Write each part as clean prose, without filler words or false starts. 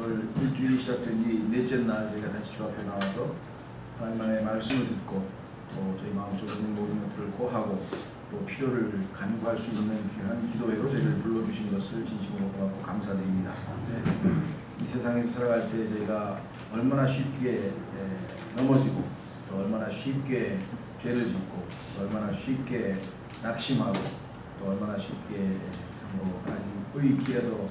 오늘 일주일이 시작된 지 넷째 날 저희가 다시 주 앞에 나와서 하나님의 말씀을 듣고 또 저희 마음속에 있는 모든 것들을 고하고 또 필요를 간구할 수 있는 귀한 기도회로 저희를 불러주신 것을 진심으로 고맙고 감사드립니다. 이 세상에서 살아갈 때 저희가 얼마나 쉽게 넘어지고 또 얼마나 쉽게 죄를 짓고 또 얼마나 쉽게 낙심하고 또 얼마나 쉽게 하나님의 길에서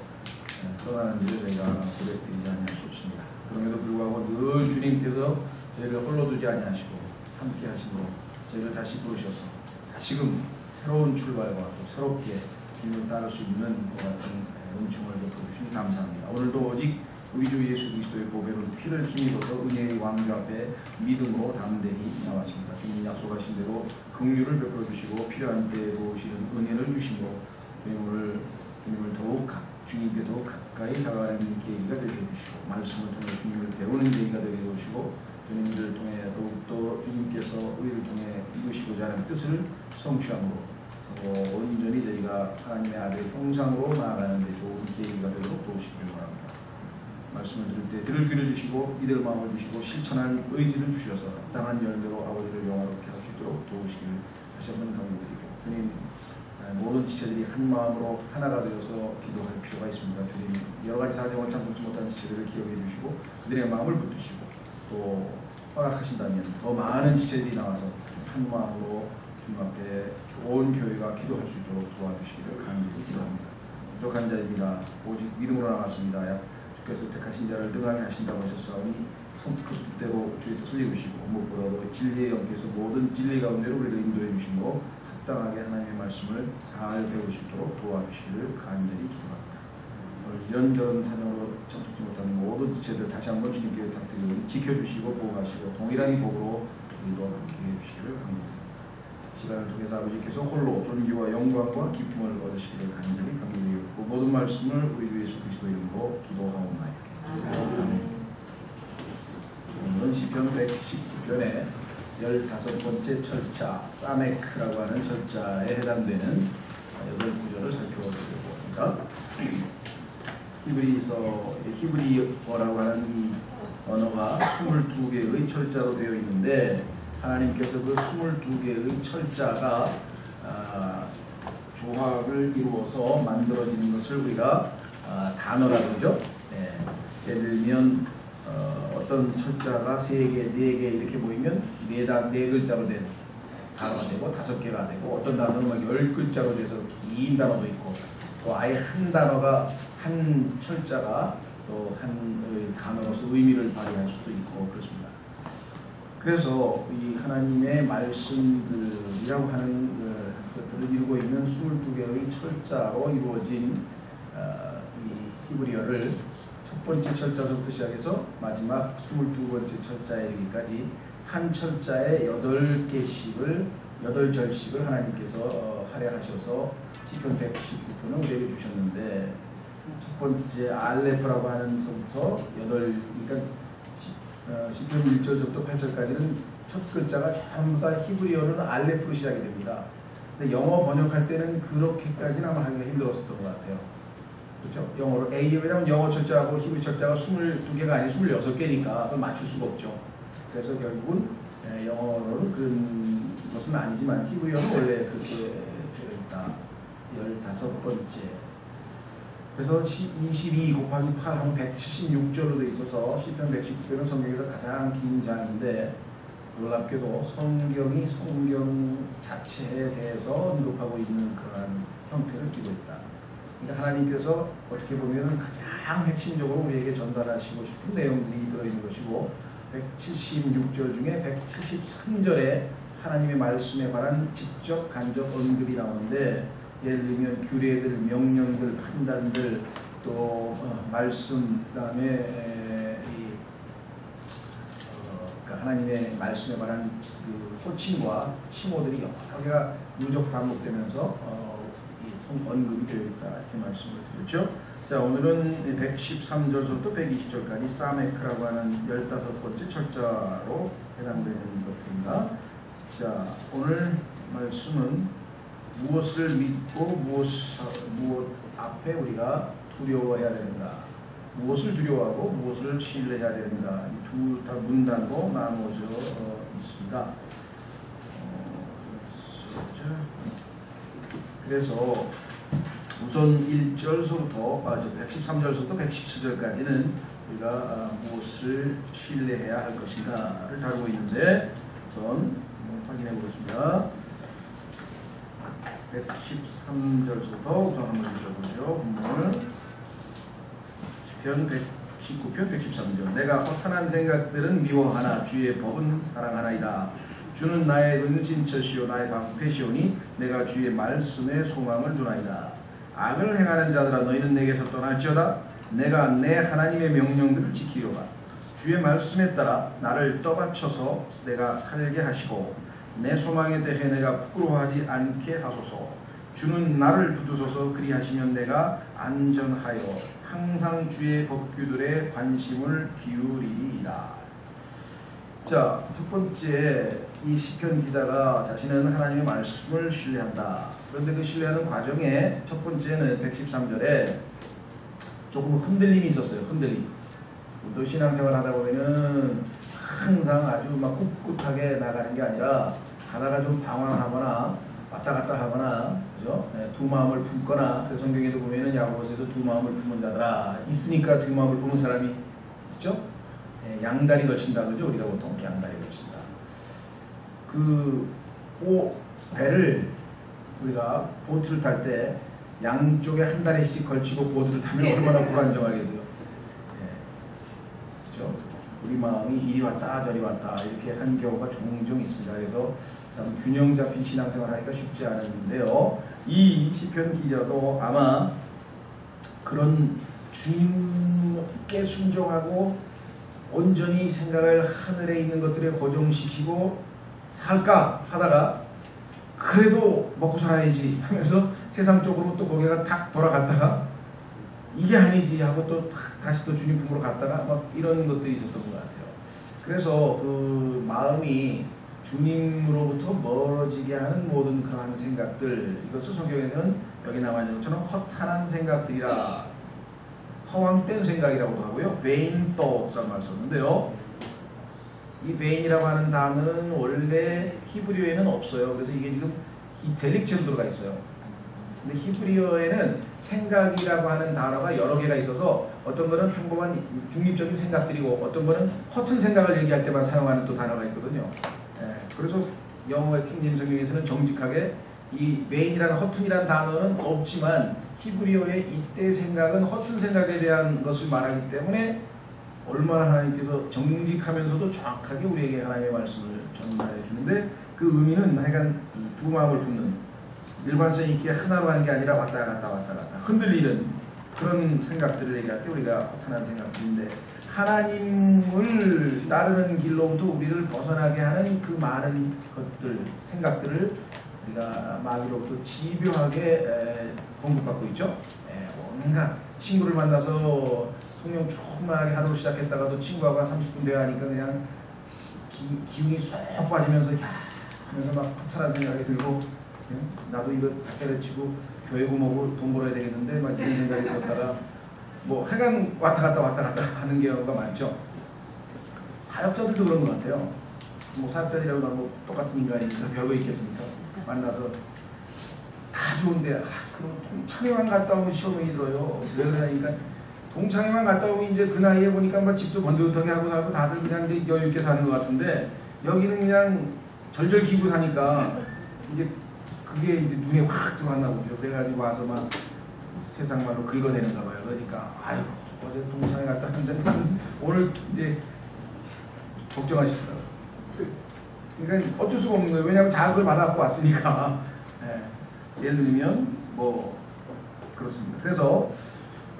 떠나는지를 저희가 고백드리지 아니할 수 없습니다. 그럼에도 불구하고 늘 주님께서 저희를 홀로 두지 아니하시고 함께 하심으로 저희를 다시 부르셔서 다시금 새로운 출발과 또 새롭게 주님을 따를 수 있는 것 같은 은총을 베풀어주시니 감사합니다. 오늘도 오직 우리 주 예수 그리스도의 보배로 피를 힘입어서 은혜의 왕좌 앞에 믿음으로 담대히 나왔습니다. 주님 약속하신 대로 긍휼을 베풀어 주시고 필요한 때에 도우시는 은혜를 주시므로 주님을 더욱 주님께 더욱 가까이 다가가는 계기가 되게 해주시고 말씀을 통해 주님을 배우는 계기가 되게 해주시고 주님을 통해 더욱더 주님께서 우리를 통해 이루시고자 하는 뜻을 성취함으로 온전히 저희가 하나님의 아들의 형상으로 나아가는 데 좋은 계기가 되도록 도우시길 바랍니다. 말씀을 들을 때 들을 귀를 주시고 믿을 마음을 주시고 실천할 의지를 주셔서 합당한 열매로 아버지를 영화롭게 할 수 있도록 도우시길 다시 한번 강조드리고 주님 모든 지체들이 한 마음으로 하나가 되어서 기도할 필요가 있습니다. 주님 여러가지 사정을 참지 못한 지체들을 기억해 주시고 그들의 마음을 붙드시고 또 허락하신다면 더 많은 지체들이 나와서 한 마음으로 주님 앞에 온 교회가 기도할 수 있도록 도와주시기를 간절히 기도합니다. 부족한 자입니다. 오직 믿음으로 나갔습니다. 주께서 택하신 자를 능하게 하신다고 하셨사오니 그 뜻대로 주께서 살려주시고 무엇보다도 진리의 영께서 모든 진리 가운데로 우리를 인도해 주시므로 합당하게 하나님의 말씀을 잘 배울 수 있도록 도와주시기를 간절히 기도합니다. 오늘 이런저런 사정으로 참지 못하는 모든 지체들 다시 한번 주님께 부탁드리고 지켜주시고 보호하시고 동일한 복으로 우리도 함께 해주시기를 강조드립니다. 시간을 통해서 아버지께서 홀로 존귀와 영광과 기쁨을 얻으시기를 간절히 강조드리고 모든 말씀을 우리 주 예수 그리스도 이름으로 기도하옵나이다. 아멘. 오늘은 시편 119편에 15번째 철자 사메크라고 하는 철자에 해당되는 8구절을 살펴보려고 합니다. 히브리어라고 하는 이 언어가 22개의 철자로 되어 있는데 하나님께서 그 22개의 철자가 조합을 이루어서 만들어지는 것을 우리가 단어라고 그러죠. 예를 들면 어떤 철자가 3개, 4개 이렇게 모이면 4글자로 된 단어가 되고 5개가 되고 어떤 단어는 막 10글자로 돼서 긴 단어도 있고 또 아예 한 단어가 한 철자가 또 한 단어로서 의미를 발휘할 수도 있고 그렇습니다. 그래서 이 하나님의 말씀들이라고 하는 것들을 이루고 있는 22개의 철자로 이루어진 이 히브리어를 첫 번째 철자서부터 시작해서 마지막 22번째 철자에 이르기까지 한 철자에 8절씩을 하나님께서 할애하셔서 시편 119편을 우리에게 주셨는데 첫 번째 알레프라고 하는 서부터 그러니까 시편 1절부터 8절까지는 첫 글자가 전부 다 히브리어로는 알레프로 시작이 됩니다. 근데 영어 번역할 때는 그렇게까지는 아마 하기가 힘들었었던 것 같아요. 그렇죠? 영어로 A, 왜냐면 영어 철자하고 히브리 철자가 22개가 아니라 26개니까 그걸 맞출 수가 없죠. 그래서 결국은 영어로는 그런 것은 아니지만 히브리어는 원래 그렇게 되어 있다. 15번째. 그래서 22 곱하기 8 하면 176절로 되어 있어서 시편 119편은 성경에서 가장 긴 장인데 놀랍게도 성경이 성경 자체에 대해서 언급하고 있는 그러한 형태를 띠고 있다. 그러니까 하나님께서 어떻게 보면 가장 핵심적으로 우리에게 전달하시고 싶은 내용들이 들어있는 것이고 176절 중에 173절에 하나님의 말씀에 관한 직접 간접 언급이 나오는데 예를 들면 규례들, 명령들, 판단들 또 말씀 그 다음에 그러니까 하나님의 말씀에 관한 그 호칭과 칭호들이 여러 개가 누적 반복되면서 언급이 되어 있다 이렇게 말씀을 드렸죠. 자, 오늘은 113절부터 120절까지 사메크라고 하는 15번째 철자로 해당되는 것입니다. 자, 오늘 말씀은 무엇을 믿고 무엇 앞에 우리가 두려워해야 되는가, 무엇을 두려워하고 무엇을 신뢰해야 됩니다. 두 다 문단으로 나누어져 있습니다. 그래서 우선 1절서부터 113절서부터 117절까지는 우리가 무엇을 신뢰해야 할 것인가를 다루고 있는데 우선 확인해 보겠습니다. 113절부터 우선 한번 읽어보죠. 본문을 시편 119편 113절. 내가 허탄한 생각들은 미워하나 주의 법은 사랑하나이다. 주는 나의 은신처시오 나의 방패시오니 내가 주의 말씀에 소망을 두나이다. 악을 행하는 자들아 너희는 내게서 떠날지어다. 내가 내 하나님의 명령들을 지키려다. 주의 말씀에 따라 나를 떠받쳐서 내가 살게 하시고 내 소망에 대해 내가 부끄러워하지 않게 하소서. 주는 나를 붙드소서. 그리하시면 내가 안전하여 항상 주의 법규들에 관심을 기울이리이다. 자, 첫 번째 이 시편 기자가 자신은 하나님의 말씀을 신뢰한다. 그런데 그 신뢰하는 과정에 첫 번째는 113절에 조금 흔들림이 있었어요. 흔들림. 또 신앙생활 하다 보면은 항상 아주 막 꿋꿋하게 나가는 게 아니라 가다가 좀 방황하거나 왔다 갔다 하거나, 그죠? 두 마음을 품거나, 그 성경에도 보면은 야고보서에도 두 마음을 품은 자들아 있으니까 두 마음을 품은 사람이 있죠? 양다리 걸친다 그죠? 우리가 보통 양다리 걸친다. 배를 우리가 보트를 탈 때 양쪽에 한 다리씩 걸치고 보트를 타면 얼마나 불안정하겠어요. 그렇죠? 우리 마음이 이리 왔다 저리 왔다 이렇게 한 경우가 종종 있습니다. 그래서 참 균형 잡힌 신앙생활 하기가 쉽지 않은데요. 이 시편 기자도 아마 그런 주님께 순종하고 온전히 생각을 하늘에 있는 것들에 고정시키고 살까 하다가 그래도 먹고 살아야지 하면서 세상 쪽으로 또 고개가 탁 돌아갔다가 이게 아니지 하고 또 다시 또 주님 품으로 갔다가 막 이런 것들이 있었던 것 같아요. 그래서 그 마음이 주님으로부터 멀어지게 하는 모든 그러한 생각들, 이것을 성경에서는 여기 나와 있는 것처럼 허탄한 생각들이라, 허황된 생각이라고도 하고요. vain thoughts라는 말을 썼는데요. 이 vain이라고 하는 단어는 원래 히브리어에는 없어요. 그래서 이게 지금 델릭체로 들어가 있어요. 근데 히브리어에는 생각이라고 하는 단어가 여러 개가 있어서 어떤 거는 평범한 중립적인 생각들이고 어떤 거는 허튼 생각을 얘기할 때만 사용하는 또 단어가 있거든요. 그래서 영어의 킹제임스 성경에서는 정직하게 이 vain이라는 허튼이라는 단어는 없지만 히브리어의 이때 생각은 허튼 생각에 대한 것을 말하기 때문에 얼마나 하나님께서 정직하면서도 정확하게 우리에게 하나님의 말씀을 전달해 주는데 그 의미는 하여간 두 마음을 품는, 일관성 있게 하나로 하는 게 아니라 왔다 갔다 흔들리는 그런 생각들을 얘기할 때 우리가 허탄한 생각들인데, 하나님을 따르는 길로부터 우리를 벗어나게 하는 그 많은 것들, 생각들을 우리가 마귀로부터 집요하게 공급받고 있죠. 온갖 친구를 만나서 성령 충만하게 하루 시작했다가도 친구하고 30분 대화하니까 그냥 기운이 쏙 빠지면서 야 하면서 막 허탈한 생각이 들고 나도 이거 다 때려치고 교회고 뭐고 돈 벌어야 되겠는데 막 이런 생각이 들었다가 뭐 하여간 왔다 갔다 하는 경우가 많죠. 사역자들도 그런 것 같아요. 뭐 사역자들이라고 뭐 똑같은 인간이니까 별거 있겠습니까? 만나서 다 좋은데 그럼 동창회만 갔다 오면 시험이 들어요. 왜 그러니까 동창회만 갔다 오면 이제 그 나이에 보니까 막 집도 번듯하게 하고 살고 다들 그냥 이제 여유 있게 사는 것 같은데 여기는 그냥 절절 기고 사니까 이제 그게 이제 눈에 확 들어왔나 보죠. 그래가지고 와서 막 세상 말로 긁어내는가 봐요. 그러니까 아이고 어제 동창회 갔다 왔는데 오늘 이제 걱정하시더라고요. 그러니까 어쩔 수가 없는 거예요. 왜냐하면 자극을 받아갖고 왔으니까. 예를 들면 뭐 그렇습니다. 그래서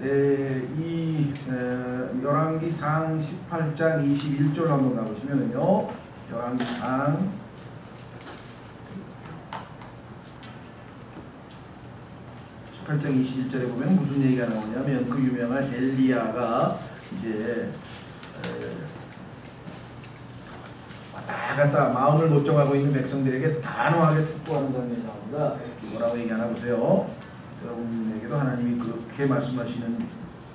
이 열왕기상 18장 21절 한번 가보시면은요. 열왕기상 18장 21절에 보면 무슨 얘기가 나오냐면 그 유명한 엘리야가 이제 왔다 갔다 마음을 못 정하고 있는 백성들에게 단호하게 축복하는 장면이 나옵니다. 뭐라고 얘기하나 보세요. 여러분에게도 하나님이 그렇게 말씀하시는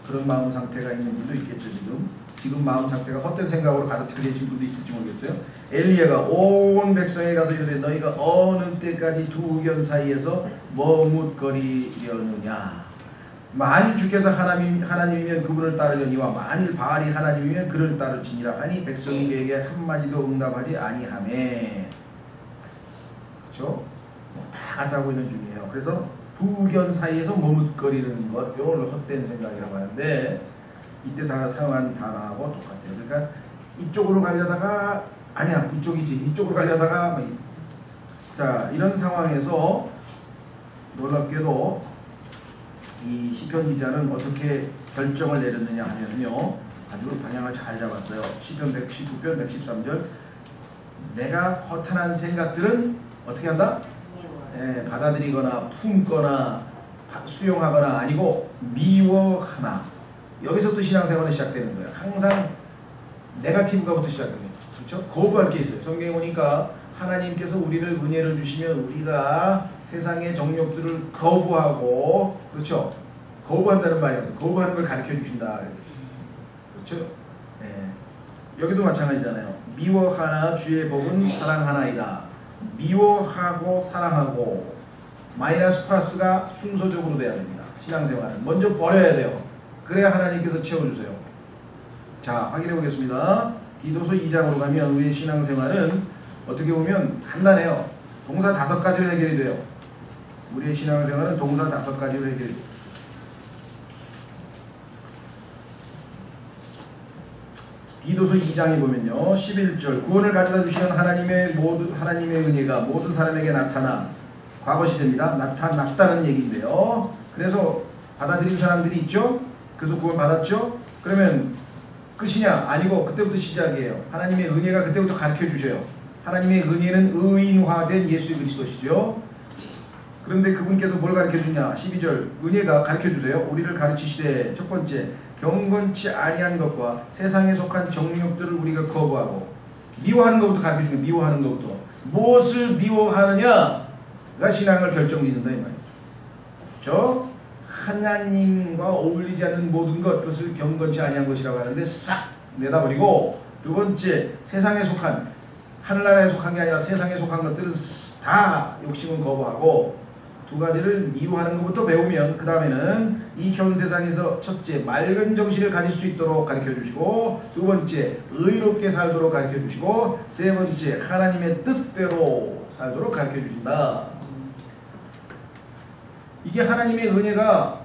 그런 마음 상태가 있는 분도 있겠죠. 지금 마음 상태가 헛된 생각으로 가득 계신 분도 있을지 모르겠어요. 엘리야가 온 백성에 가서 이르되 너희가 어느 때까지 두 의견 사이에서 머뭇거리려느냐. 만일 주께서 하나님이면 그분을 따르려니와 만일 바알이 하나님이면 그를 따를지니라 하니 백성이 그에게 한마디도 응답하지 아니하매. 그렇죠? 다 같다고 있는 중이에요. 그래서 두 의견 사이에서 머뭇거리는 것, 이걸 헛된 생각이라고 하는데 이때 다 사용한 단어하고 똑같아요. 그러니까 이쪽으로 가려다가 아니야 이쪽이지, 이쪽으로 가려다가 자, 이런 상황에서 놀랍게도 이 시편 기자는 어떻게 결정을 내렸느냐 하면요, 아주 방향을 잘 잡았어요. 시편 119편 113절 내가 허탄한 생각들은 어떻게 한다? 받아들이거나 품거나 수용하거나 아니고 미워하나. 여기서부터 신앙생활이 시작되는 거예요. 항상 네거티브가부터 시작됩니다. 그렇죠? 거부할 게 있어요. 성경에 보니까 하나님께서 우리를 은혜를 주시면 우리가 세상의 정욕들을 거부하고, 그렇죠? 거부한다는 말이에요. 거부하는 걸 가르쳐 주신다. 그렇죠? 여기도 마찬가지잖아요. 미워하나 주의 복은 사랑하나이다. 미워하고 사랑하고 마이너스 플러스가 순서적으로 돼야 됩니다. 신앙생활은 먼저 버려야 돼요. 그래야 하나님께서 채워주세요. 자, 확인해 보겠습니다. 디도서 2장으로 가면 우리의 신앙생활은 어떻게 보면 간단해요. 동사 5가지로 해결이 돼요. 우리의 신앙생활은 동사 5가지로 해결이 돼요. 디도서 2장에 보면요, 11절 구원을 가져다 주시는 하나님의 은혜가 모든 사람에게 나타나 과거 시제입니다. 나타났다는 얘기인데요. 그래서 받아들인 사람들이 있죠. 그래서 구원 받았죠. 그러면 끝이냐? 아니고 그때부터 시작이에요. 하나님의 은혜가 그때부터 가르쳐 주셔요. 하나님의 은혜는 의인화된 예수 그리스도시죠. 그런데 그분께서 뭘 가르쳐 주냐? 12절 은혜가 가르쳐 주세요. 우리를 가르치시되 첫 번째 경건치 아니한 것과 세상에 속한 정욕들을 우리가 거부하고 미워하는 것부터 가르쳐 주는. 미워하는 것부터 무엇을 미워하느냐가 신앙을 결정짓는다 이 말이에요. 그렇죠? 하나님과 어울리지 않는 모든 것, 그것을 경건치 아니한 것이라고 하는데 싹 내다버리고, 두 번째 세상에 속한, 하늘나라에 속한 게 아니라 세상에 속한 것들은 다 욕심은 거부하고, 두 가지를 미워하는 것부터 배우면 그 다음에는 이 현 세상에서 첫째 맑은 정신을 가질 수 있도록 가르쳐 주시고, 두 번째 의롭게 살도록 가르쳐 주시고, 세 번째 하나님의 뜻대로 살도록 가르쳐 주신다. 이게 하나님의 은혜가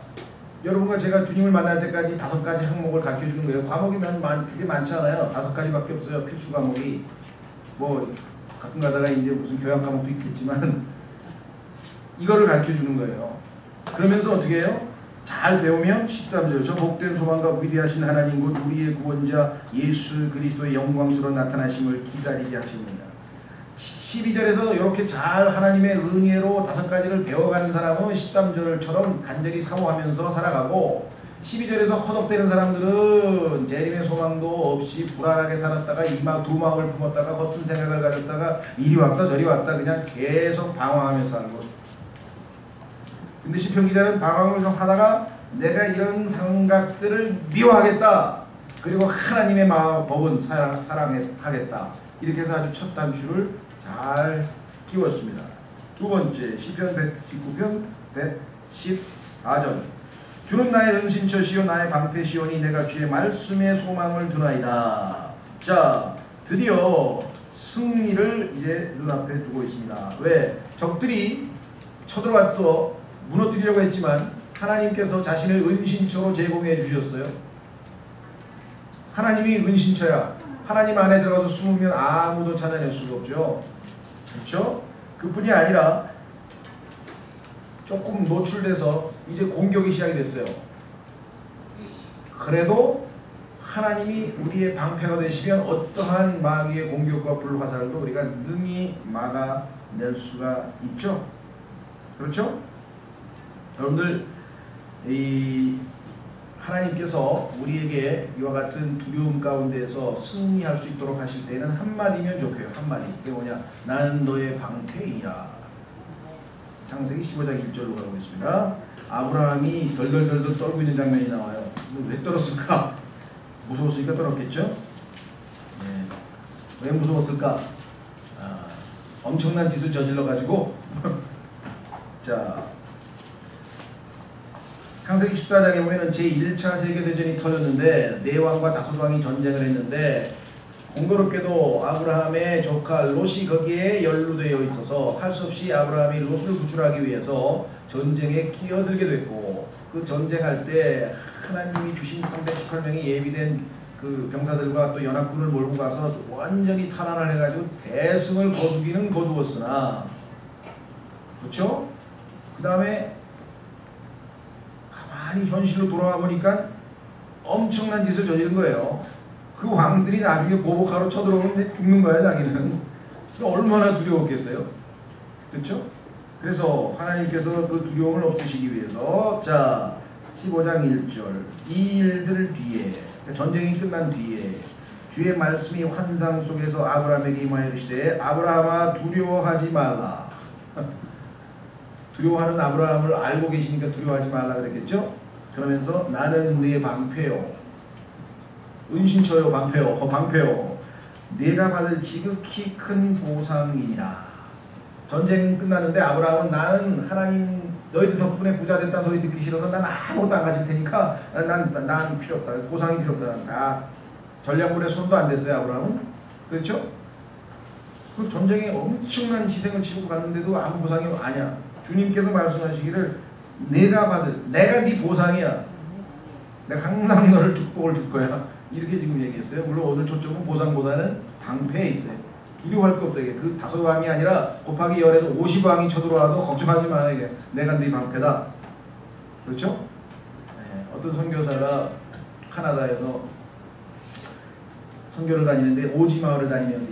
여러분과 제가 주님을 만날 때까지 5가지 항목을 가르쳐 주는 거예요. 과목이면 그게 많지 않아요. 5가지밖에 없어요. 필수 과목이. 뭐 가끔 가다가 이제 무슨 교양 과목도 있겠지만 이거를 가르쳐 주는 거예요. 그러면서 어떻게 해요? 잘 배우면 13절 저 복된 소망과 위대하신 하나님 곧 우리의 구원자 예수 그리스도의 영광스러운 나타나심을 기다리게 하십니다. 12절에서 이렇게 잘 하나님의 은혜로 5가지를 배워가는 사람은 13절처럼 간절히 사모하면서 살아가고, 12절에서 허덕대는 사람들은 재림의 소망도 없이 불안하게 살았다가 두 마음을 품었다가 헛된 생각을 가졌다가 이리 왔다 저리 왔다 그냥 계속 방황하면서 살고. 근데 시편 기자는 방황을 하다가 내가 이런 생각들을 미워하겠다. 그리고 하나님의 법은 사랑하겠다. 이렇게 해서 아주 첫 단추를 잘 끼웠습니다. 두 번째 시편 119편 114절 주는 나의 은신처시요 나의 방패시오니 내가 주의 말씀에 소망을 두나이다. 자, 드디어 승리를 이제 눈앞에 두고 있습니다. 왜? 적들이 쳐들어와서 무너뜨리려고 했지만 하나님께서 자신을 은신처로 제공해 주셨어요. 하나님이 은신처야. 하나님 안에 들어가서 숨으면 아무도 찾아낼 수가 없죠. 그렇죠? 그뿐이 아니라 조금 노출돼서 이제 공격이 시작이 됐어요. 그래도 하나님이 우리의 방패가 되시면 어떠한 마귀의 공격과 불화살도 우리가 능히 막아낼 수가 있죠. 그렇죠? 여러분들 하나님께서 우리에게 이와 같은 두려움 가운데서 승리할 수 있도록 하실 때는 한마디면 좋고요. 한마디. 그게 뭐냐? 나는 너의 방패이라. 창세기 15장 1절로 가고 있습니다. 아브라함이 덜덜덜덜 떨고 있는 장면이 나와요. 왜 떨었을까? 무서웠으니까 떨었겠죠? 네. 왜 무서웠을까? 엄청난 짓을 저질러 가지고 자, 창세기 14장에 보면 제1차 세계대전이 터졌는데 네 왕과 다섯 왕이 전쟁을 했는데 공교롭게도 아브라함의 조카 롯이 거기에 연루되어 있어서 할 수 없이 아브라함이 롯을 구출하기 위해서 전쟁에 끼어들게 됐고, 그 전쟁할 때 하나님이 주신 318명이 예비된 그 병사들과 또 연합군을 몰고 가서 완전히 탈환을 해가지고 대승을 거두기는 거두었으나, 그렇죠? 그 다음에 가만히 현실로 돌아와 보니까 엄청난 짓을 저지른 거예요. 그 왕들이 나중에 보복하러 쳐들어오면 죽는 거야, 자기는. 얼마나 두려웠겠어요? 그렇죠? 그래서 하나님께서 그 두려움을 없애시기 위해서, 자, 15장 1절, 이 일들 뒤에, 전쟁이 끝난 뒤에 주의 말씀이 환상 속에서 아브라함에게 임하여 이르시되 아브라함아 두려워하지 말라. 두려워하는 아브라함을 알고 계시니까 두려워하지 말라 그랬겠죠? 그러면서 나는 너의 방패요, 은신처요, 방패요, 네가 받을 지극히 큰 보상이니라. 전쟁 끝나는데 아브라함은 나는 하나님 너희들 덕분에 부자 됐다는 소리 듣기 싫어서 난 아무것도 안 가질 테니까 난 필요 없다, 보상이 필요 없다. 전략물에 손도 안 댔어요, 아브라함은. 그렇죠? 그 전쟁에 엄청난 희생을 치르고 갔는데도 아무 보상이 아니야. 주님께서 말씀하시기를 내가 네 보상이야. 내가 항상 너를 축복을 줄 거야. 이렇게 지금 얘기했어요. 물론 오늘 초점은 보상보다는 방패에 있어요. 두려워할 거 없다. 그 다섯 왕이 아니라 곱하기 열에서 50왕이 쳐들어와도 걱정하지 마라. 이게 내가 네 방패다. 그렇죠? 네, 어떤 선교사가 카나다에서 선교를 다니는데 오지마을을 다니면서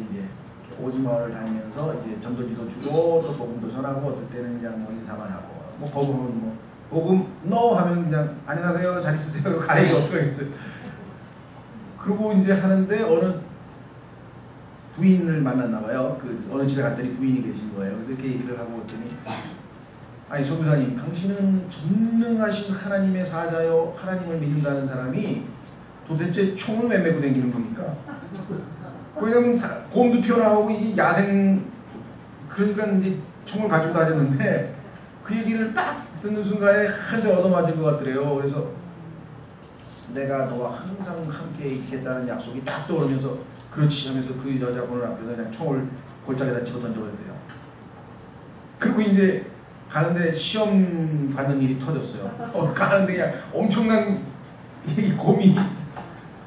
이제 전도지도 주고 또 복음도 전하고 어떨 때는 그냥 뭐 인사만 하고 뭐 복음 no 하면 그냥 안녕하세요 잘 있으세요 그러고 가리기 어떻게 했어요. 그러고 이제 하는데 어느 부인을 만났나 봐요. 그 어느 집에 갔더니 부인이 계신 거예요. 그래서 이렇게 얘기를 하고 했더니, 아니 선교사님, 당신은 전능하신 하나님의 사자요, 하나님을 믿는다는 사람이 도대체 총을 왜 메고 다니는 겁니까? 왜냐면 곰도 튀어나오고 이 야생, 그러니까 이제 총을 가지고 다녔는데 그 얘기를 딱 듣는 순간에 한대 얻어맞은 것 같더래요. 그래서 내가 너와 항상 함께 있겠다는 약속이 딱 떠오르면서 그렇지 하면서 그 여자분을 앞에서 그냥 총을 골짜기에다 집어 던져버렸대요. 그리고 이제 가는데 시험 받는 일이 터졌어요. 가는데 그냥 엄청난 이 곰이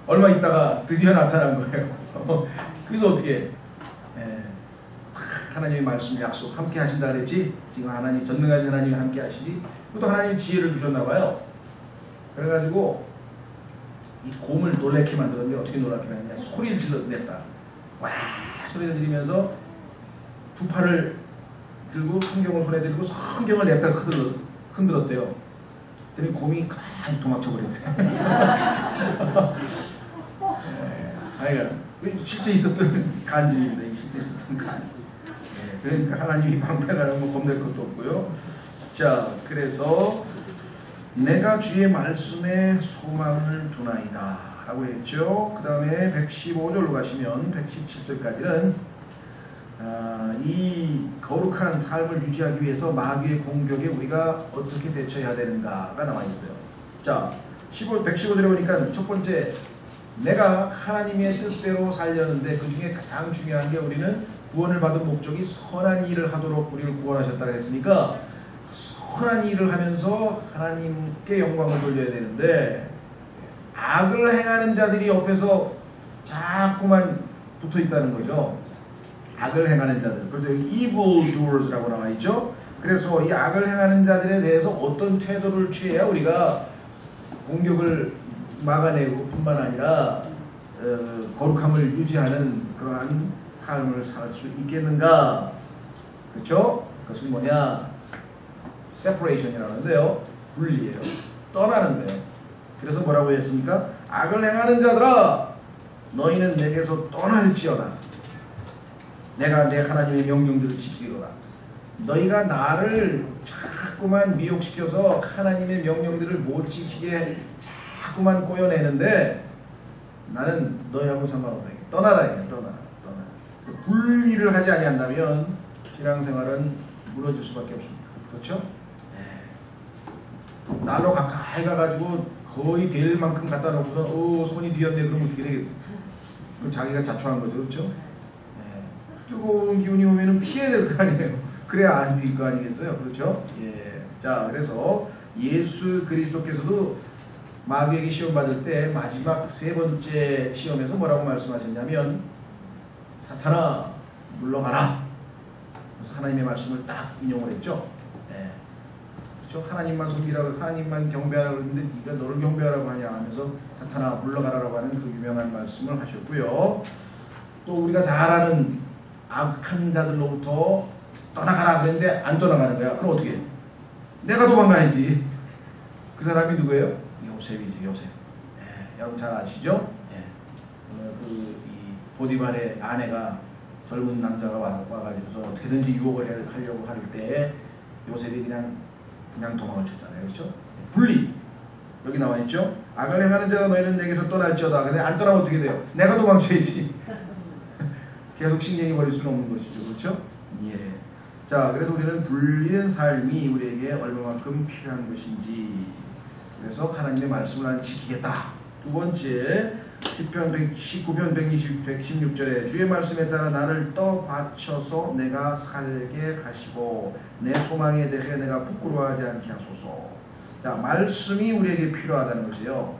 얼마 있다가 드디어 나타난 거예요. 그래서 어떻게 하나님의 말씀 약속 함께 하신다 그랬지? 지금 하나님 전능하신 하나님이 함께 하시지? 또 하나님이 지혜를 주셨나 봐요. 그래가지고 이 곰을 놀래게 만들었는데 어떻게 놀라게 했냐? 소리를 질러냈다. 와 소리를 지르면서 두 팔을 들고 성경을 손에 들고 성경을 냈다가 흔들었대요. 그랬더니 곰이 가만히 도망쳐버렸대요. 실제 있었던 간증입니다. 실제 있었던 간증. 그러니까 하나님이 방패가는 뭐 겁낼 것도 없고요. 자, 그래서 내가 주의 말씀에 소망을 두나이다 라고 했죠. 그 다음에 115절로 가시면 117절까지는 이 거룩한 삶을 유지하기 위해서 마귀의 공격에 우리가 어떻게 대처해야 되는가가 나와 있어요. 자, 115절에 보니까 첫 번째, 내가 하나님의 뜻대로 살려는데 그 중에 가장 중요한 게 우리는 구원을 받은 목적이 선한 일을 하도록 우리를 구원하셨다 그랬으니까 선한 일을 하면서 하나님께 영광을 돌려야 되는데 악을 행하는 자들이 옆에서 자꾸만 붙어 있다는 거죠. 악을 행하는 자들. 그래서 여기 evil doers라고 나와 있죠. 그래서 이 악을 행하는 자들에 대해서 어떤 태도를 취해야 우리가 공격을 막아내고 뿐만 아니라 거룩함을 유지하는 그러한 삶을 살 수 있겠는가? 그렇죠? 그것은 뭐냐? separation이라는데요. 분리예요. 떠나는 거예요. 그래서 뭐라고 했습니까? 악을 행하는 자들아, 너희는 내게서 떠날지어다. 내가 내 하나님의 명령들을 지키리로다. 너희가 나를 자꾸만 미혹시켜서 하나님의 명령들을 못 지키게 자꾸만 꼬여내는데 나는 너희하고 상관없다. 떠나라 이게 떠나라. 그래서 분리를 하지 아니한다면 신앙생활은 무너질 수밖에 없습니다. 그렇죠? 네. 날로 가까이 가가지고 거의 될 만큼 갖다 놓고서 손이 뒤었네 그러면 어떻게 되겠어? 그럼 자기가 자초한 거죠. 그렇죠? 네. 뜨거운 기운이 오면은 피해야 될 거 아니에요. 그래야 안 될 거 아니겠어요? 그렇죠? 예. 자, 그래서 예수 그리스도께서도 마귀에게 시험 받을 때 마지막 세 번째 시험에서 뭐라고 말씀하셨냐면 사탄아 물러가라. 그래서 하나님의 말씀을 딱 인용을 했죠. 예. 그렇죠? 하나님만 섬기라고 하나님만 경배하라고 했는데 네가 너를 경배하라고 하냐 하면서 사탄아 물러가라라고 하는 그 유명한 말씀을 하셨고요. 또 우리가 잘 아는 악한 자들로부터 떠나가라 그랬는데 안 떠나가는 거야. 그럼 어떻게 해? 내가 도망가야지. 그 사람이 누구예요? 요셉이지. 요셉. 예, 여러분 잘 아시죠? 예. 이 보디발의 아내가 젊은 남자가 와가지고서 어떻게든지 유혹을 하려고 할 때 요셉이 그냥 도망을 쳤잖아요. 그렇죠? 분리. 여기 나와 있죠? 악을 행하는 자가 너희는 내게서 떠날지어다. 근데 안 떠나면 어떻게 돼요? 내가 도망쳐야지. 계속 신경이 걸릴 수는 없는 것이죠. 그렇죠? 예. 자, 그래서 우리는 불리는 삶이 우리에게 얼마만큼 필요한 것인지, 그래서 하나님의 말씀을 지키겠다. 두 번째, 19편 116절에 주의 말씀에 따라 나를 떠받쳐서 내가 살게 하시고 내 소망에 대해 내가 부끄러워하지 않게 하소서. 자, 말씀이 우리에게 필요하다는 것이요.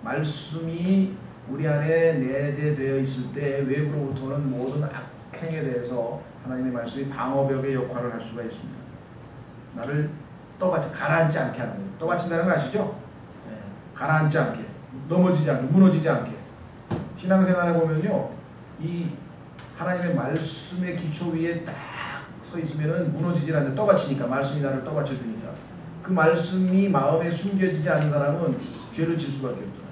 말씀이 우리 안에 내재되어 있을 때 외부로부터는 모든 악행에 대해서 하나님의 말씀이 방어벽의 역할을 할 수가 있습니다. 나를 가라앉지 않게 하는 거예요. 떠받친다는 거 아시죠? 네. 가라앉지 않게, 넘어지지 않게, 무너지지 않게. 신앙생활에 보면요, 이 하나님의 말씀의 기초 위에 딱 서 있으면은 무너지지 않는데 떠받치니까, 말씀이 나를 떠받쳐주니까. 그 말씀이 마음에 숨겨지지 않은 사람은 죄를 질 수밖에 없죠.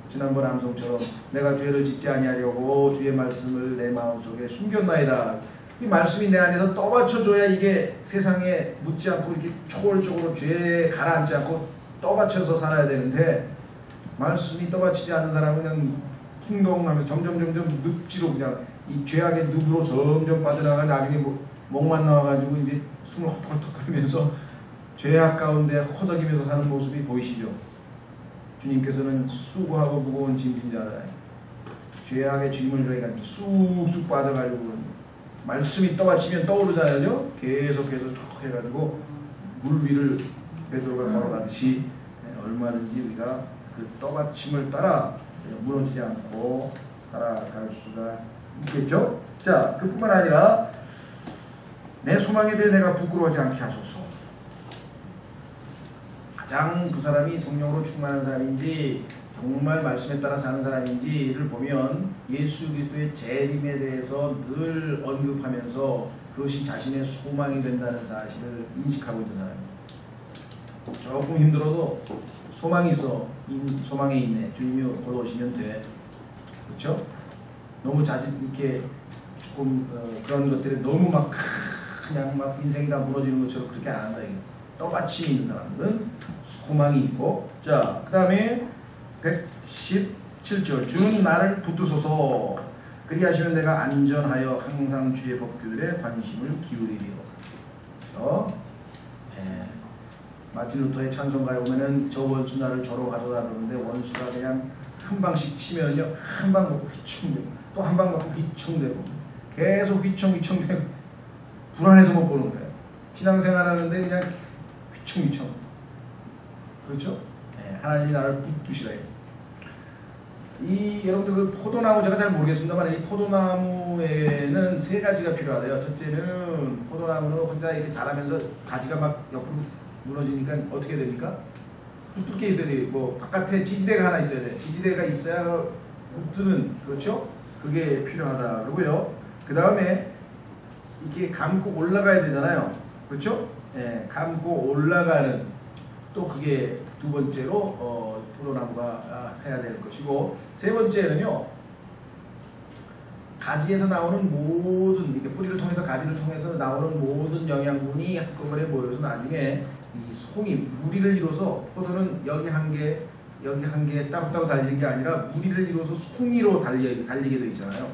지난번 암송처럼 내가 죄를 짓지 아니하려고 주의 말씀을 내 마음속에 숨겼나이다. 이 말씀이 내 안에서 떠받쳐줘야 이게 세상에 묻지 않고 이렇게 초월적으로 죄에 가라앉지 않고 떠받쳐서 살아야 되는데, 말씀이 떠받치지 않는 사람은 그냥 풍덩하면서 점점 늪지로 그냥 이 죄악의 늪으로 점점 빠져나가 나중에 목만 나와가지고 이제 숨을 헛헛헛 거리면서 죄악 가운데 허덕이면서 사는 모습이 보이시죠? 주님께서는 수고하고 무거운 짐진 자라 죄악의 짐을 저희가 쑥쑥 빠져가지고 말씀이 떠받치면 떠오르잖아요. 계속 쭉 해가지고 물 위를 베드로가 걸어가듯이 얼마든지 우리가 그 떠받침을 따라 무너지지 않고 살아갈 수가 있겠죠. 자, 그뿐만 아니라 내 소망에 대해 내가 부끄러워하지 않게 하소서. 가장 그 사람이 성령으로 충만한 사람인지 정말 말씀에 따라 사는 사람인지를 보면 예수 그리스도의 재림에 대해서 늘 언급하면서 그것이 자신의 소망이 된다는 사실을 인식하고 있는 사람입니다. 조금 힘들어도 소망이 있어. 소망에 있네. 주님이 곧 오시면 돼. 그렇죠? 너무 이렇게 조금 그런 것들이 너무 그냥 인생이 다 무너지는 것처럼 그렇게 안 한다. 떠받침이 있는 사람들은 소망이 있고. 자, 그 다음에 117절 주는 나를 붙드소서 그리하시면 내가 안전하여 항상 주의 법규들에 관심을 기울이리로. 그래서 마틴 루터의 찬송가에 보면은 저 원수 나를 저로 가져다 그러는데 원수가 그냥 한 방씩 치면요 한 방 먹고 휘청되고 또 한 방 먹고 휘청되고 계속 휘청되고 불안해서 못 보는 거예요. 신앙생활 하는데 그냥 휘청 그렇죠? 하나님이 나를 붙드시라. 여러분들 그 포도나무 제가 잘 모르겠습니다만 이 포도나무에는 세 가지가 필요하대요. 첫째는 포도나무는 혼자 이렇게 자라면서 가지가 막 옆으로 무너지니까 어떻게 됩니까? 붙게 있어야 돼. 바깥에 지지대가 하나 있어야 돼. 지지대가 있어야 붙드는, 그렇죠? 그게 필요하다. 그러고요. 그 다음에 이렇게 감고 올라가야 되잖아요. 그렇죠? 감고 올라가는 또 그게 두 번째로 포도나무가 해야 될 것이고, 세 번째는요 가지에서 나오는 모든 이렇게 뿌리를 통해서 가지를 통해서 나오는 모든 영양분이 한꺼번에 모여서 나중에 이 송이 무리를 이뤄서 포도는 여기 한 개, 여기 한 개 따로따로 달리는 게 아니라 무리를 이루어서 송이로 달리게 되어 있잖아요.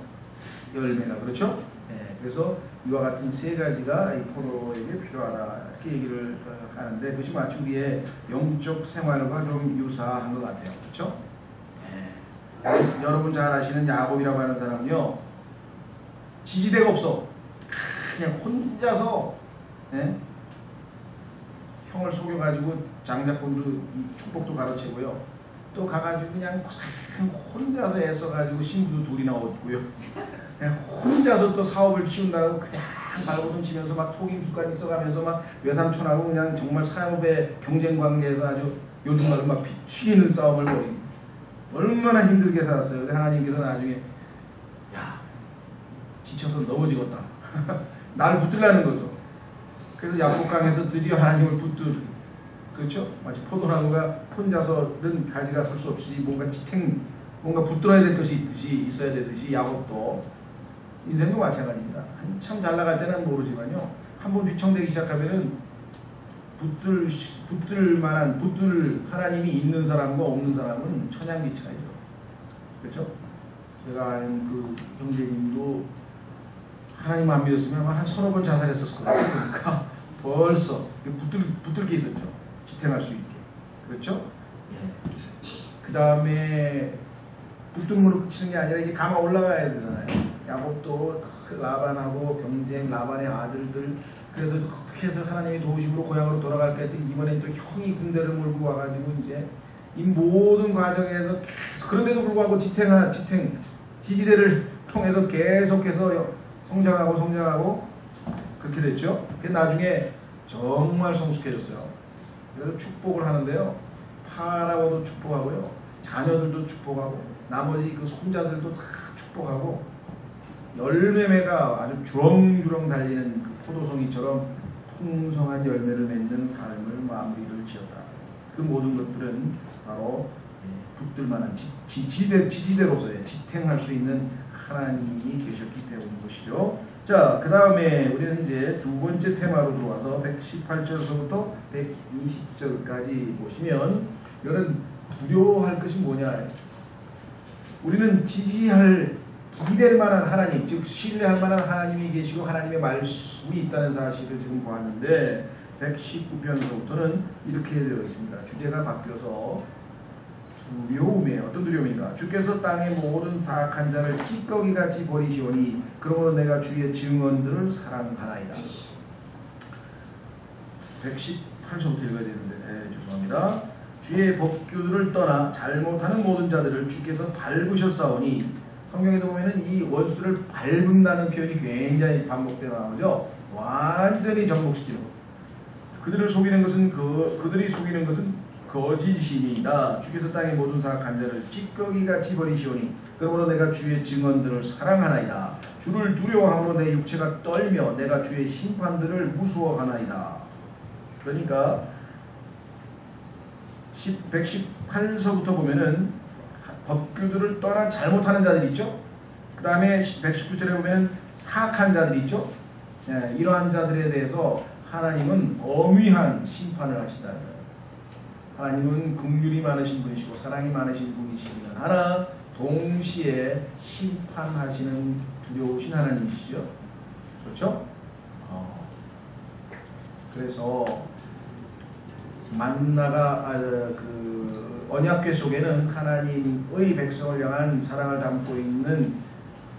열매가. 그렇죠? 예, 그래서 이와 같은 세 가지가 이 포도에게 필요하다 이렇게 얘기를 하는데 그것이 마치 우리의 영적 생활과 좀 유사한 것 같아요. 그렇죠? 예. 여러분 잘 아시는 야곱이라고 하는 사람은요, 지지대가 없어. 그냥 혼자서, 예? 형을 속여가지고 장자권도 축복도 가르치고요. 또 가가지고 그냥 혼자서 애써가지고 신부도 둘이나 얻고요. 그냥 혼자서 또 사업을 키운다고 그냥 발버둥 치면서 막 속임수까지 써가면서 막 외삼촌하고 그냥 정말 사업의 경쟁 관계에서 아주 요즘 말로 막 튀기는 싸움을 벌이고 얼마나 힘들게 살았어요. 하나님께서 나중에 야, 지쳐서 넘어지겠다. 나를 붙들라는 거죠. 그래서 야복강에서 드디어 하나님을 그렇죠? 마치 포도나무가 혼자서는 가지가 설 수 없이 뭔가 뭔가 붙들어야 될 것이 있어야 되듯이 야곱도 인생도 마찬가지입니다. 한참 잘 나갈 때는 모르지만요, 한번 휘청대기 시작하면은 붙들 하나님이 있는 사람과 없는 사람은 천양기 차이죠. 그렇죠? 제가 아는 그 형제님도 하나님 안 믿었으면 한 서너 번 자살했었을 거예요. 그러니까 벌써 붙들 게 있었죠. 지탱할 수 있게. 그렇죠? 예. 그 다음에 붙들므로 그치는 게 아니라 이게 감아 올라가야 되잖아요. 야곱도 라반하고 경쟁, 라반의 아들들. 그래서 어떻게 해서 하나님이 도우심으로 고향으로 돌아갈까 했더니 이번엔 또 형이 군대를 몰고 와가지고 이제 이 모든 과정에서 계속, 그런데도 불구하고 지지대를 통해서 계속해서 성장하고 그렇게 됐죠. 그 나중에 정말 성숙해졌어요. 그래서 축복을 하는데요, 파라오도 축복하고요, 자녀들도 축복하고 나머지 그 손자들도 다 축복하고 열매가 아주 주렁주렁 달리는 그 포도송이처럼 풍성한 열매를 맺는 삶을 마무리를 지었다. 그 모든 것들은 바로 붙들만한 지지대로서의 지탱할 수 있는 하나님이 계셨기 때문인 것이죠. 자, 그 다음에 우리는 이제 두 번째 테마로 들어와서 118절서부터 120절까지 보시면, 이거는 두려워할 것이 뭐냐. 우리는 기대할 만한 하나님, 즉 신뢰할 만한 하나님이 계시고 하나님의 말씀이 있다는 사실을 지금 보았는데, 119편서부터는 이렇게 되어 있습니다. 주제가 바뀌어서 두려움이에요. 어떤 두려움인가? 주께서 땅의 모든 사악한 자를 찌꺼기같이 버리시오니 그러므로 내가 주의 증언들을 사랑하나이다. 118절부터 읽어야 되는데 죄송합니다. 주의 법규들을 떠나 잘못하는 모든 자들을 주께서 밟으셨사오니, 성경에도 보면은 이 원수를 밟는다는 표현이 굉장히 반복되어 나오죠. 완전히 정복시키는 것. 그들이 속이는 것은 거짓이니이다. 주께서 땅의 모든 사악한 자를 찌꺼기같이 버리시오니 그러므로 내가 주의 증언들을 사랑하나이다. 주를 두려워함으로 내 육체가 떨며 내가 주의 심판들을 무서워하나이다. 그러니까 118서부터 보면은 법규들을 떠나 잘못하는 자들이 있죠. 그 다음에 119절에 보면은 사악한 자들이 있죠. 예, 이러한 자들에 대해서 하나님은 엄위한 심판을 하신다는 거예요. 하나님은 긍휼이 많으신 분이시고 사랑이 많으신 분이시지만 하나 동시에 심판하시는 두려우신 하나님이시죠. 그렇죠? 그래서 만나가 그 언약궤 속에는 하나님의 백성을 향한 사랑을 담고 있는,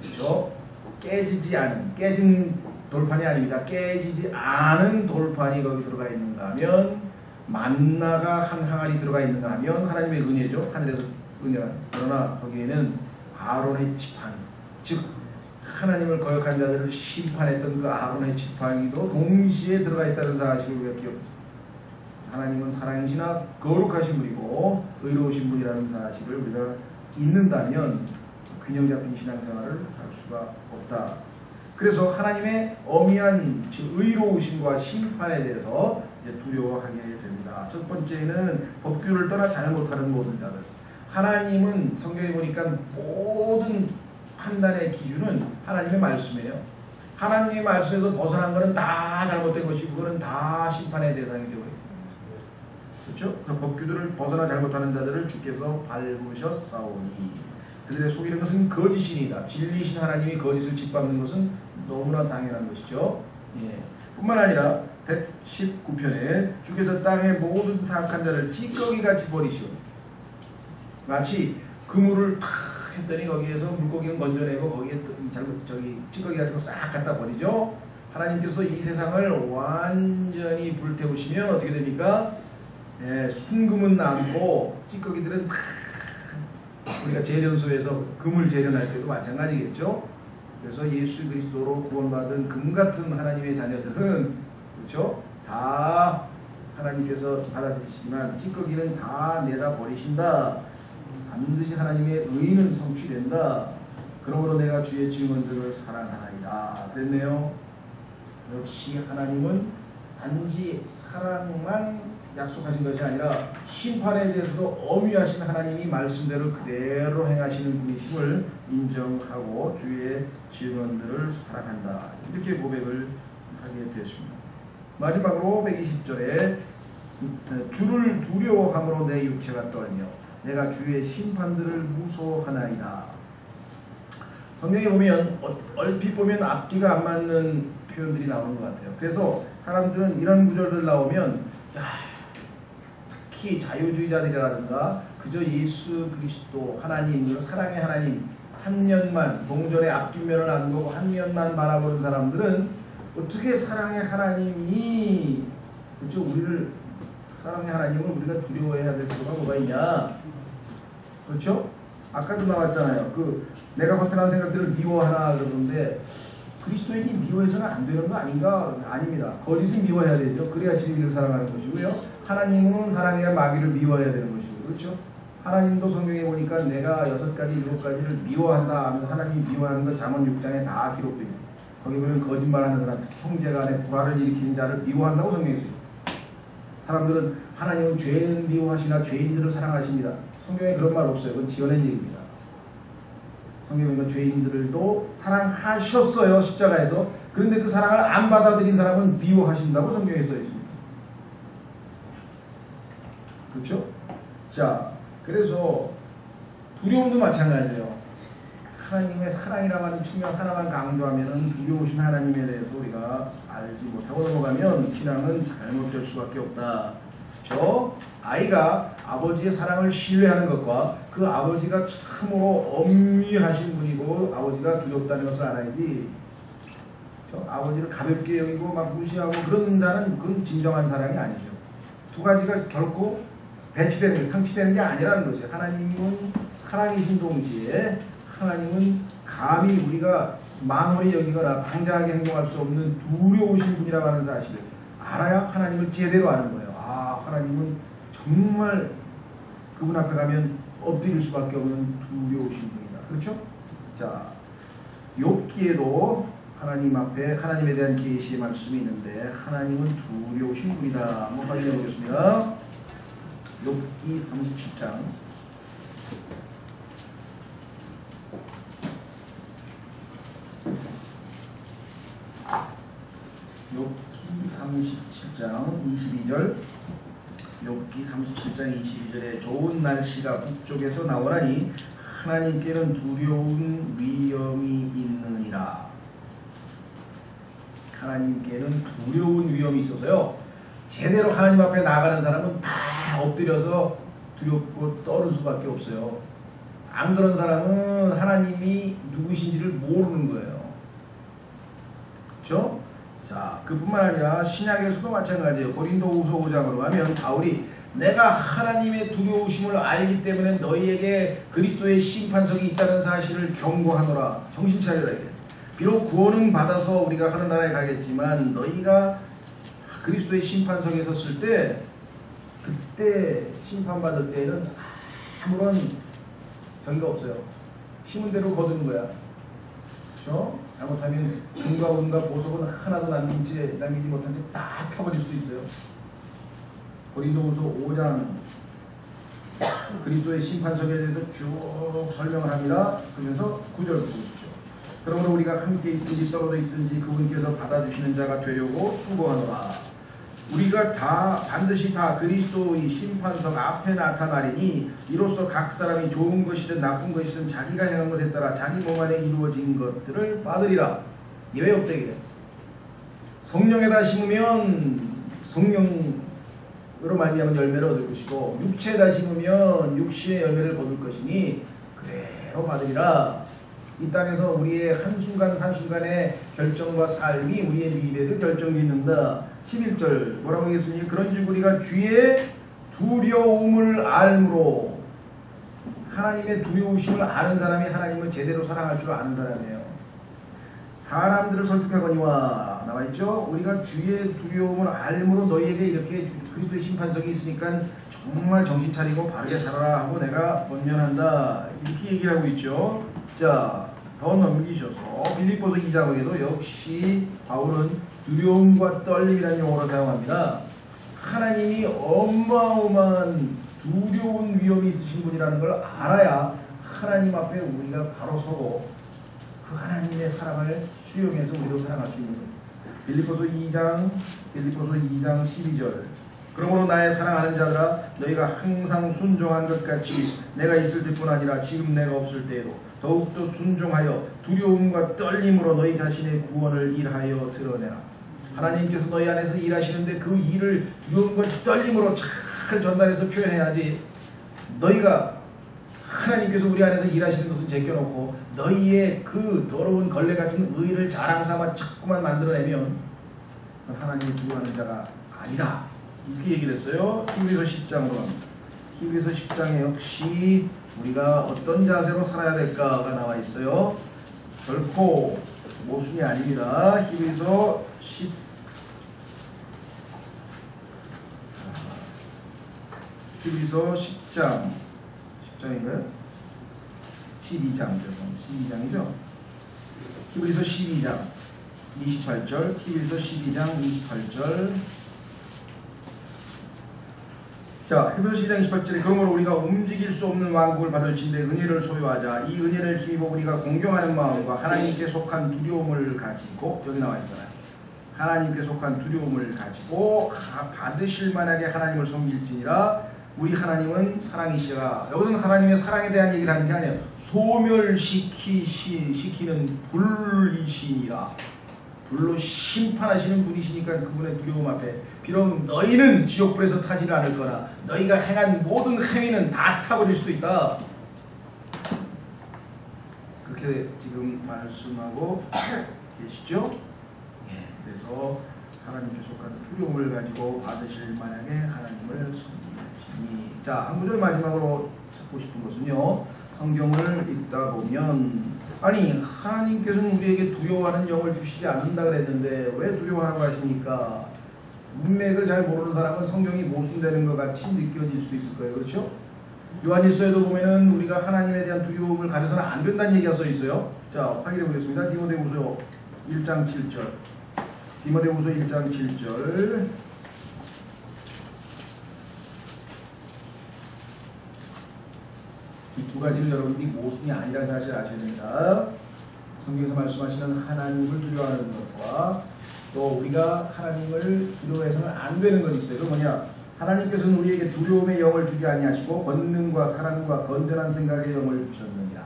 그렇죠? 깨진 돌판이 아닙니다. 깨지지 않은 돌판이 거기 들어가 있는가 하면, 만나가 한 항아리 들어가 있는가 하면 하나님의 은혜죠. 하늘에서 은혜가. 그러나 거기에는 아론의 지팡이, 즉 하나님을 거역한 자들을 심판했던 그 아론의 지팡이도 동시에 들어가 있다는 사실을 우리가 기억합니다. 하나님은 사랑이시나 거룩하신 분이고 의로우신 분이라는 사실을 우리가 잊는다면 균형 잡힌 신앙생활을 할 수가 없다. 그래서 하나님의 엄미한 의로우심과 심판에 대해서 이제 두려워하게 됩니다. 첫 번째는 법규를 떠나 잘못하는 모든 자들. 하나님은 성경에 보니까 모든 판단의 기준은 하나님의 말씀이에요. 하나님의 말씀에서 벗어난 것은 다 잘못된 것이고 그거는 다 심판의 대상이 되고 있습니다. 그렇죠? 그 법규들을 벗어나 잘못하는 자들을 주께서 밟으셨사오니 그들의 속이는 것은 거짓이니이다. 진리신 하나님이 거짓을 짓밟는 것은 너무나 당연한 것이죠. 예. 뿐만 아니라 119편에 주께서 땅의 모든 사악한 자를 찌꺼기같이 버리시오. 마치 그물을 탁 했더니 거기에서 물고기는 건져내고 거기에 찌꺼기 같은 거 싹 갖다 버리죠. 하나님께서 이 세상을 완전히 불태우시면 어떻게 됩니까? 예, 순금은 남고 찌꺼기들은 우리가 재련소에서 금을 재련할 때도 마찬가지겠죠. 그래서 예수 그리스도로 구원받은 금 같은 하나님의 자녀들은 그렇죠? 다 하나님께서 받아들이시지만 찌꺼기는 다 내다 버리신다. 반드시 하나님의 의는 성취된다. 그러므로 내가 주의 증언들을 사랑하나이다. 그랬네요. 역시 하나님은 단지 사랑만 약속하신 것이 아니라 심판에 대해서도 엄위하신 하나님이 말씀대로 그대로 행하시는 분이심을 인정하고 주의 증언들을 사랑한다. 이렇게 고백을 하게 되었습니다. 마지막으로 120절에 주를 두려워함으로 내 육체가 떨며 내가 주의 심판들을 무서워하나이다. 성경에 보면 얼핏 보면 앞뒤가 안 맞는 표현들이 나오는 것 같아요. 그래서 사람들은 이런 구절들 나오면 특히 자유주의자들이라든가 그저 예수 그리스도 하나님, 사랑의 하나님 한 면만 동전의 앞뒷면을 안 보고 한 면만 바라보는 사람들은 어떻게 사랑의 하나님이 그렇죠? 우리를 사랑의 하나님을 우리가 두려워해야 될 필요가 뭐가 있냐? 그렇죠? 아까도 나왔잖아요. 내가 허탄한 생각들을 미워하나 그러는데 그리스도인이 미워해서는 안 되는 거 아닌가? 아닙니다. 거짓은 미워해야 되죠. 그래야 진리를 사랑하는 것이고요. 하나님은 사랑해야 마귀를 미워해야 되는 것이고 그렇죠? 하나님도 성경에 보니까 내가 6가지, 7가지를 미워한다 하면서 하나님이 미워하는 것 잠언 6장에 다 기록되어 있어요. 거기 보면 거짓말하는 사람, 특히 형제간에 불화를 일으키는 자를 미워한다고 성경에 있어요. 사람들은 하나님은 죄인을 미워하시나 죄인들을 사랑하십니다. 성경에 그런 말 없어요. 그건 지어낸 얘기입니다. 성경에 보면 죄인들도 사랑하셨어요. 십자가에서. 그런데 그 사랑을 안 받아들인 사람은 미워하신다고 성경에 써 있습니다. 그렇죠? 자, 그래서 두려움도 마찬가지예요. 하나님의 사랑이라고 하는 측면 하나만 강조하면 두려우신 하나님에 대해서 우리가 알지 못하고 넘어가면 신앙은 잘못될 수밖에 없다. 그렇죠? 아이가 아버지의 사랑을 신뢰하는 것과 그 아버지가 참으로 엄밀하신 분이고 아버지가 두렵다는 것을 알아야지. 그렇죠? 아버지를 가볍게 여기고 막 무시하고 그런 자는 그런 진정한 사랑이 아니죠. 두 가지가 결코 배치되는 게 상치되는 게 아니라는 거죠. 하나님은 사랑이신 동시에 하나님은 감히 우리가 만홀히 여기거나 방자하게 행동할 수 없는 두려우신 분이라고 하는 사실을 알아야 하나님을 제대로 아는 거예요. 아, 하나님은 정말 그분 앞에 가면 엎드릴 수밖에 없는 두려우신 분이다. 그렇죠? 자, 욥기에도 하나님 앞에 하나님에 대한 계시의 말씀이 있는데 하나님은 두려우신 분이다. 한번 확인해 보겠습니다. 욥기 37장 욥기 37장 22절 욥기 37장 22절에 좋은 날씨가 북쪽에서 나오나니 하나님께는 두려운 위험이 있느니라. 하나님께는 두려운 위험이 있어서요. 제대로 하나님 앞에 나가는 사람은 다 엎드려서 두렵고 떠는 수밖에 없어요. 안 그런 사람은 하나님이 누구신지를 모르는 거예요. 그렇죠? 자, 그뿐만 아니라 신약에서도 마찬가지예요. 고린도후서 5장으로 가면 바울이 내가 하나님의 두려우심을 알기 때문에 너희에게 그리스도의 심판석이 있다는 사실을 경고하노라. 정신 차리라 이게. 비록 구원은 받아서 우리가 하늘나라에 가겠지만 너희가 그리스도의 심판석에 섰을 때 그때 심판받을 때에는 아무런 저기가 없어요. 심은 대로 거두는 거야. 그렇죠? 잘못하면 금과 은과 보석은 하나도 남기지 못한 채 다 타버릴 수도 있어요. 고린도후서 5장 그리스도의 심판석에 대해서 쭉 설명을 합니다. 그러면서 9절 보십시오. 그러므로 우리가 함께 있든지 떨어져 있든지 그분께서 받아주시는 자가 되려고 수고하노라. 우리가 다 반드시 다 그리스도의 심판석 앞에 나타나리니 이로써 각 사람이 좋은 것이든 나쁜 것이든 자기가 행한 것에 따라 자기 몸 안에 이루어진 것들을 받으리라. 예외 없다 이래. 성령에다 심으면 성령으로 말미암은 열매를 얻을 것이고 육체에다 심으면 육체의 열매를 거둘 것이니 그대로 받으리라. 이 땅에서 우리의 한순간 한순간의 결정과 삶이 우리의 미래를 결정짓는다. 11절 뭐라고 하겠습니까? 그런즉 우리가 주의 두려움을 알므로. 하나님의 두려우심을 아는 사람이 하나님을 제대로 사랑할 줄 아는 사람이에요. 사람들을 설득하거니와 나와있죠. 우리가 주의 두려움을 알므로 너희에게 이렇게 그리스도의 심판석이 있으니까 정말 정신 차리고 바르게 살아라 하고 내가 권면한다. 이렇게 얘기를 하고 있죠. 자, 더 넘기셔서 빌립보서 2장에도 역시 바울은 두려움과 떨림이라는 용어를 사용합니다. 하나님이 어마어마한 두려운 위험이 있으신 분이라는 걸 알아야 하나님 앞에 우리가 바로 서고 그 하나님의 사랑을 수용해서 우리도 사랑할 수 있는 거죠. 빌립보서 2장 12절 그러므로 나의 사랑하는 자들아 너희가 항상 순종한 것 같이 내가 있을 때뿐 아니라 지금 내가 없을 때에도 더욱더 순종하여 두려움과 떨림으로 너희 자신의 구원을 일하여 드러내라. 하나님께서 너희 안에서 일하시는데 그 일을 두려움과 떨림으로 잘 전달해서 표현해야지. 너희가 하나님께서 우리 안에서 일하시는 것은 제껴놓고 너희의 그 더러운 걸레 같은 의를 자랑삼아 자꾸만 만들어내면 하나님을 두려워하는 자가 아니다. 이렇게 얘기를 했어요. 히브리서 10장으로 갑니다. 히브리서 10장에 역시 우리가 어떤 자세로 살아야 될까가 나와 있어요. 결코 모순이 아닙니다. 히브리서 10장인가요? 12장이죠. 히브리서 12장 28절 히브리서 12장 28절 자, 히브리서 12장 28절에 그러므로 우리가 움직일 수 없는 왕국을 받을진대 은혜를 소유하자. 이 은혜를 힘입어 우리가 공경하는 마음과 하나님께 속한 두려움을 가지고 여기 나와 있잖아요. 하나님께 속한 두려움을 가지고 받으실 만하게 하나님을 섬길지니라. 우리 하나님은 사랑이시라. 여기서는 하나님의 사랑에 대한 얘기를 하는 게 아니에요. 소멸시키는 불이시니라. 불로 심판하시는 분이시니까 그분의 두려움 앞에 비록 너희는 지옥불에서 타지를 않을 거나 너희가 행한 모든 행위는 다 타버릴 수도 있다. 그렇게 지금 말씀하고 계시죠? 예, 그래서 하나님께 속한 두려움을 가지고 받으실 만하게 하나님을 섬기시니. 자, 한 구절 마지막으로 찾고 싶은 것은요. 성경을 읽다 보면 아니 하나님께서는 우리에게 두려워하는 영을 주시지 않는다 그랬는데 왜 두려워하라고 하십니까? 문맥을 잘 모르는 사람은 성경이 모순되는 것 같이 느껴질 수도 있을 거예요. 그렇죠? 요한일서에도 보면은 우리가 하나님에 대한 두려움을 가져서는 안 된다는 얘기가 써 있어요. 자, 확인해 보겠습니다. 디모데후서 1장 7절 디모데후서 1장 7절 이 두 가지는 여러분들이 모순이 아니라는 사실을 아셔야 됩니다. 성경에서 말씀하시는 하나님을 두려워하는 것과 또 우리가 하나님을 두려워해서는 안 되는 건 있어요. 그 뭐냐? 하나님께서는 우리에게 두려움의 영을 주지 아니하시고 권능과 사랑과 건전한 생각의 영을 주셨느니라.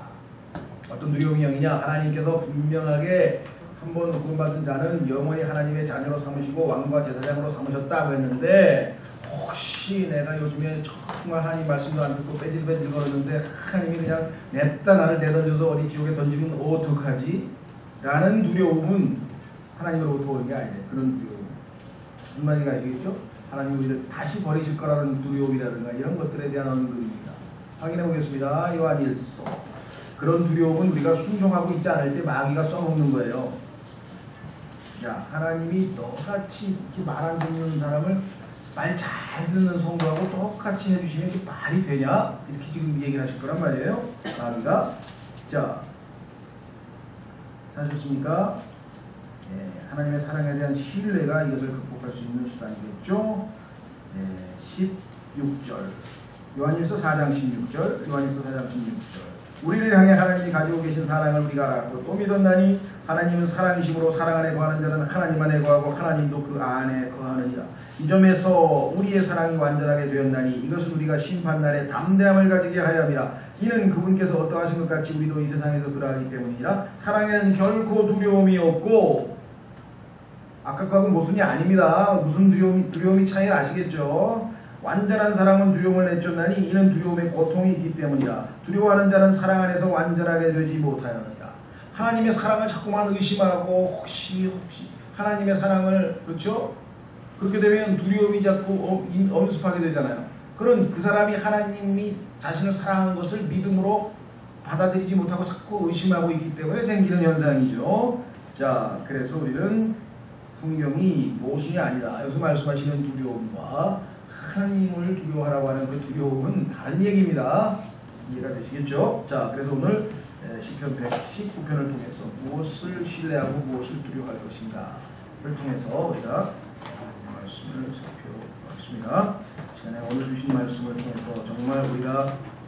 어떤 두려움의 영이냐? 하나님께서 분명하게 한번 구원받은 자는 영원히 하나님의 자녀로 삼으시고 왕과 제사장으로 삼으셨다고 했는데 혹시 내가 요즘에 정말 하나님 말씀도 안 듣고 빼질빼질 거렸는데 하나님이 그냥 냅다 나를 내던져서 어디 지옥에 던지면 어떡하지? 라는 두려움은 하나님으로부터 오는 게 아니에요. 그런 두려움. 무슨 말인지 아시겠죠? 하나님이 우리를 다시 버리실 거라는 두려움이라든가 이런 것들에 대한 언급입니다. 확인해 보겠습니다. 요한일서. 그런 두려움은 우리가 순종하고 있지 않을 때 마귀가 써먹는 거예요. 야, 하나님이 너같이 이렇게 말 안 듣는 사람을 말 잘 듣는 성도하고 똑같이 해주시면 이게 말이 되냐? 이렇게 지금 얘기를 하실 거란 말이에요. 마귀가. 자, 사셨습니까? 네, 하나님의 사랑에 대한 신뢰가 이것을 극복할 수 있는 수단이겠죠. 네, 16절 요한일서 4장 16절 요한일서 4장 16절 우리를 향해 하나님이 가지고 계신 사랑을 우리가 알았고 또 믿었나니 하나님은 사랑이심으로 사랑 안에 거하는 자는 하나님 안에 거하고 하나님도 그 안에 거하느니라. 이 점에서 우리의 사랑이 완전하게 되었나니 이것은 우리가 심판날에 담대함을 가지게 하려 함이라. 이는 그분께서 어떠하신 것 같이 우리도 이 세상에서 그러하기 때문이라. 사랑에는 결코 두려움이 없고, 아까 거하고는 모순이 아닙니다. 무슨 두려움이 차이를 아시겠죠? 완전한 사랑은 두려움을 내쫓나니 이는 두려움의 고통이 있기 때문이라. 두려워하는 자는 사랑 안에서 완전하게 되지 못하였느니라. 하나님의 사랑을 자꾸만 의심하고 혹시 하나님의 사랑을, 그렇죠? 그렇게 되면 두려움이 자꾸 엄습하게 되잖아요. 그런 그 사람이 하나님이 자신을 사랑한 것을 믿음으로 받아들이지 못하고 자꾸 의심하고 있기 때문에 생기는 현상이죠. 자, 그래서 우리는 성경이 모순이 아니다. 여기서 말씀하시는 두려움과 하나님을 두려워하라고 하는 그 두려움은 다른 얘기입니다. 이해가 되시겠죠? 자, 그래서 오늘 시편 119편을 통해서 무엇을 신뢰하고 무엇을 두려워할 것인가를 통해서 우리가 말씀을 살펴봤습니다. 시간에 오늘 주신 말씀을 통해서 정말 우리가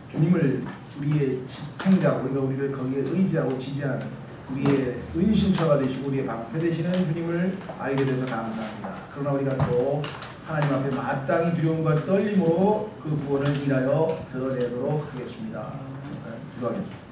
주님을 우리의 집행자고 우리를 거기에 의지하고 지지하는 우리의 은신처가 되시고 우리의 방패 되시는 주님을 알게 돼서 감사합니다. 그러나 우리가 또 하나님 앞에 마땅히 두려움과 떨림으로 그 구원을 인하여 드러내도록 하겠습니다. 기도하겠습니다.